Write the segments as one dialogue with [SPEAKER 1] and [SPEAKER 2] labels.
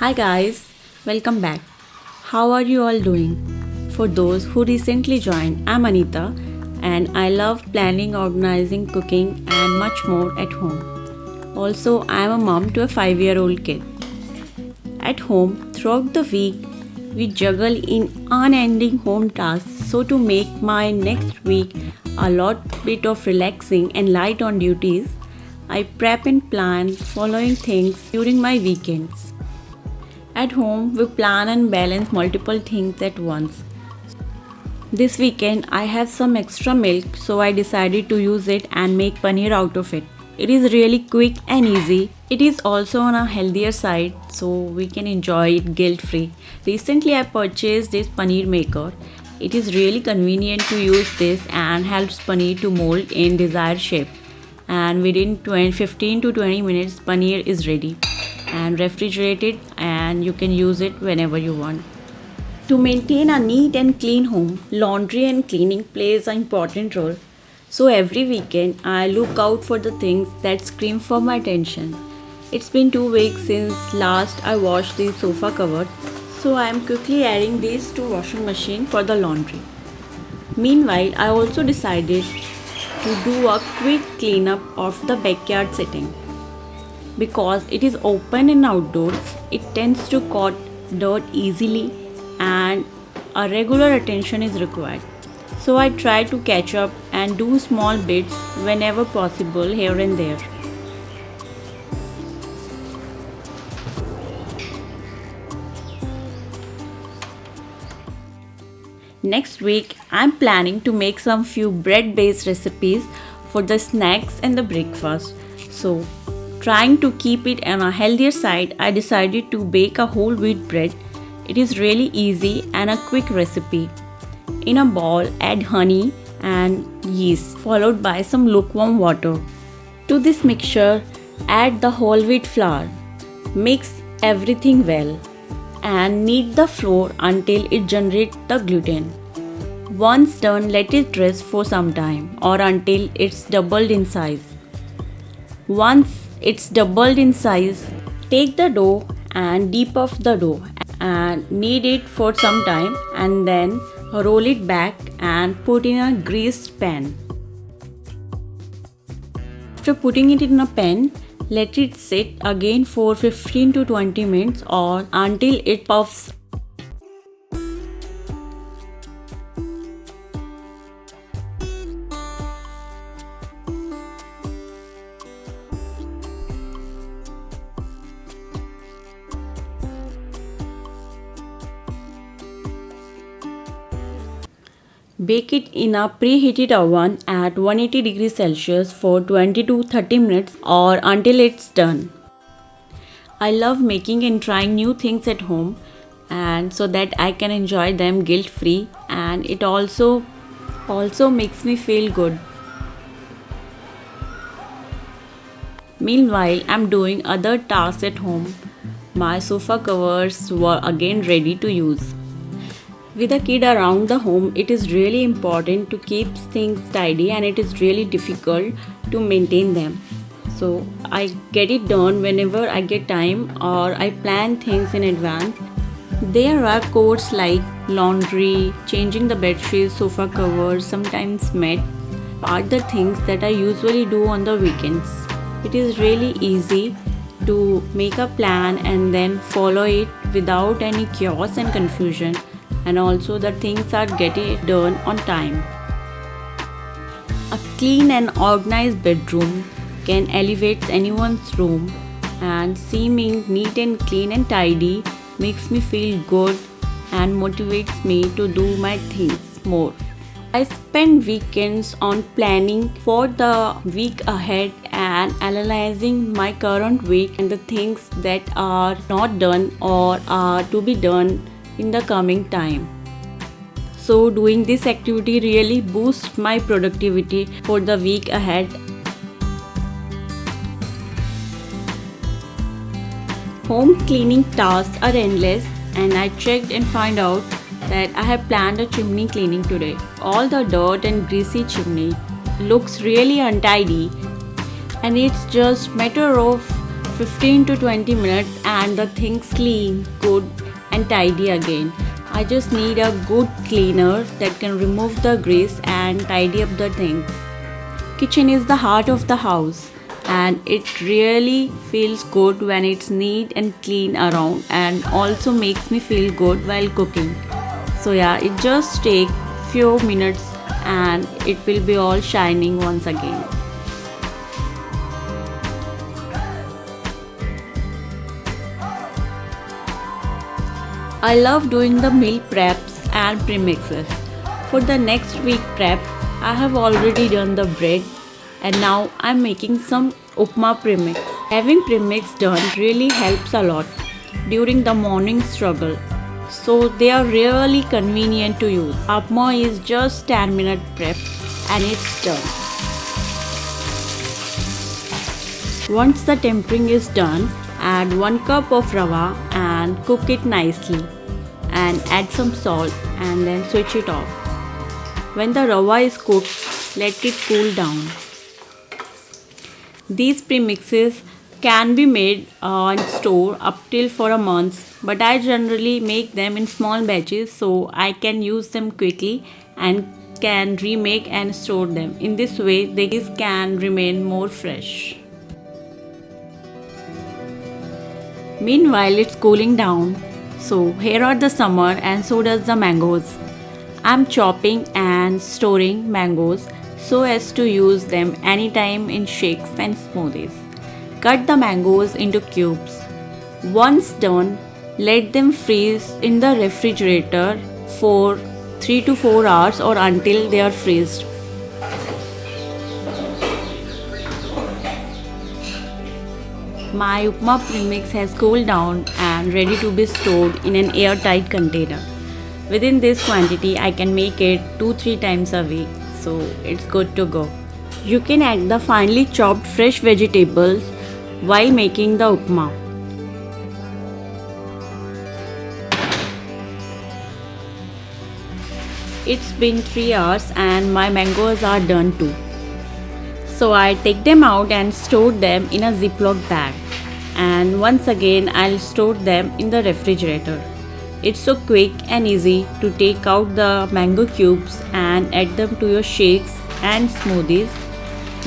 [SPEAKER 1] Hi guys, welcome back. How are you all doing? For those who recently joined, I'm Anita and I love planning, organizing, cooking, and much more at home. Also, I'm a mom to a 5-year-old kid. At home, throughout the week, we juggle in unending home tasks, so to make my next week a lot bit of relaxing and light on duties, I prep and plan following things during my weekends. At home, we plan and balance multiple things at once. This weekend, I have some extra milk, so I decided to use it and make paneer out of it. It is really quick and easy. It is also on a healthier side, so we can enjoy it guilt free. Recently, I purchased this paneer maker. It is really convenient to use this and helps paneer to mold in desired shape. And within 15 to 20 minutes, paneer is ready and refrigerated, and you can use it whenever you want. To maintain a neat and clean home, laundry and cleaning plays an important role. So every weekend, I look out for the things that scream for my attention. It's been 2 weeks since last I washed the sofa cover, so I am quickly adding these to washing machine for the laundry. Meanwhile, I also decided to do a quick cleanup of the backyard setting. Because it is open and outdoors, it tends to caught dirt easily and a regular attention is required. So I try to catch up and do small bits whenever possible here and there. Next week, I'm planning to make some few bread based recipes for the snacks and the breakfast. So, trying to keep it on a healthier side, I decided to bake a whole wheat bread. It is really easy and a quick recipe. In a bowl, add honey and yeast, followed by some lukewarm water. To this mixture, add the whole wheat flour. Mix everything well and knead the flour until it generates the gluten. Once done, let it rest for some time or until it's doubled in size. Once it's doubled in size, take the dough and dip off the dough and knead it for some time and then roll it back and put in a greased pan. After putting it in a pan, let it sit again for 15 to 20 minutes or until it puffs. Bake it in a preheated oven at 180 degrees Celsius for 20 to 30 minutes or until it's done. I love making and trying new things at home, and so that I can enjoy them guilt free, and it also makes me feel good. Meanwhile, I'm doing other tasks at home. My sofa covers were again ready to use. With a kid around the home, it is really important to keep things tidy and it is really difficult to maintain them. So I get it done whenever I get time or I plan things in advance. There are chores like laundry, changing the bed sheets, sofa covers, sometimes mat, are the things that I usually do on the weekends. It is really easy to make a plan and then follow it without any chaos and confusion, and also the things are getting done on time. A clean and organized bedroom can elevate anyone's room, and seeming neat and clean and tidy makes me feel good and motivates me to do my things more. I spend weekends on planning for the week ahead and analyzing my current week and the things that are not done or are to be done in the coming time. So doing this activity really boosts my productivity for the week ahead. Home cleaning tasks are endless, and I checked and found out that I have planned a chimney cleaning today. All the dirt and greasy chimney looks really untidy, and it's just matter of 15 to 20 minutes and the things clean, good and tidy again. I just need a good cleaner that can remove the grease and tidy up the things. Kitchen is the heart of the house and it really feels good when it's neat and clean around and also makes me feel good while cooking. So yeah, it just takes few minutes and it will be all shining once again. I love doing the meal preps and premixes. For the next week prep, I have already done the bread and now I'm making some upma premix. Having premix done really helps a lot during the morning struggle. So they are really convenient to use. Upma is just 10-minute prep and it's done. Once the tempering is done, add 1 cup of rava and cook it nicely and add some salt and then switch it off. When the rava is cooked, let it cool down. These premixes can be made and stored up till for a month, but I generally make them in small batches so I can use them quickly and can remake and store them. In this way, these can remain more fresh. Meanwhile, it's cooling down. So here are the summer and so does the mangoes. I'm chopping and storing mangoes so as to use them anytime in shakes and smoothies. Cut the mangoes into cubes. Once done, let them freeze in the refrigerator for 3 to 4 hours or until they are freezed. My upma premix has cooled down and ready to be stored in an airtight container. Within this quantity, I can make it 2-3 times a week, so it's good to go. You can add the finely chopped fresh vegetables while making the upma. It's been 3 hours and my mangoes are done too. So I take them out and store them in a Ziploc bag. And once again I'll store them in the refrigerator. It's so quick and easy to take out the mango cubes and add them to your shakes and smoothies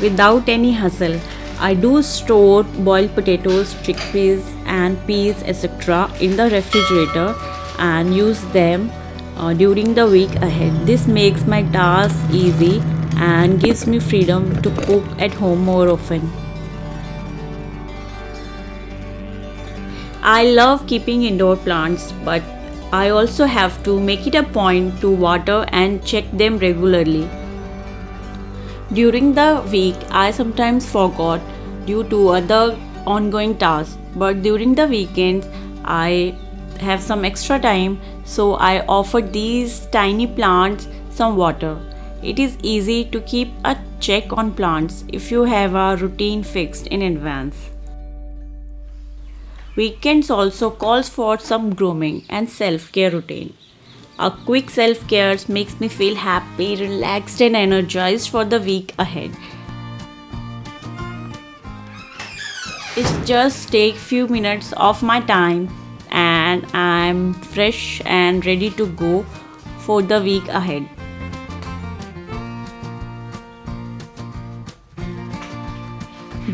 [SPEAKER 1] without any hassle. I do store boiled potatoes, chickpeas and peas etc. in the refrigerator and use them during the week ahead. This makes my task easy and gives me freedom to cook at home more often. I love keeping indoor plants, but I also have to make it a point to water and check them regularly. During the week, I sometimes forgot due to other ongoing tasks, but during the weekends, I have some extra time, so I offer these tiny plants some water. It is easy to keep a check on plants if you have a routine fixed in advance. Weekends also calls for some grooming and self-care routine. A quick self-care makes me feel happy, relaxed and energized for the week ahead. It just takes few minutes of my time and I'm fresh and ready to go for the week ahead.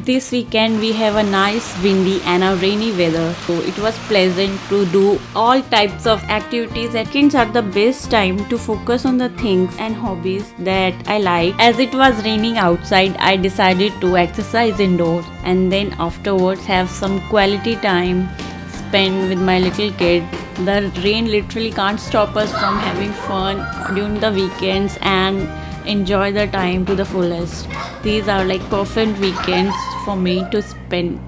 [SPEAKER 1] This weekend we have a nice windy and a rainy weather, so it was pleasant to do all types of activities. Weekends are the best time to focus on the things and hobbies that I like. As it was raining outside, I decided to exercise indoors and then afterwards have some quality time spent with my little kid. The rain literally can't stop us from having fun during the weekends and enjoy the time to the fullest. These are like perfect weekends for me to spend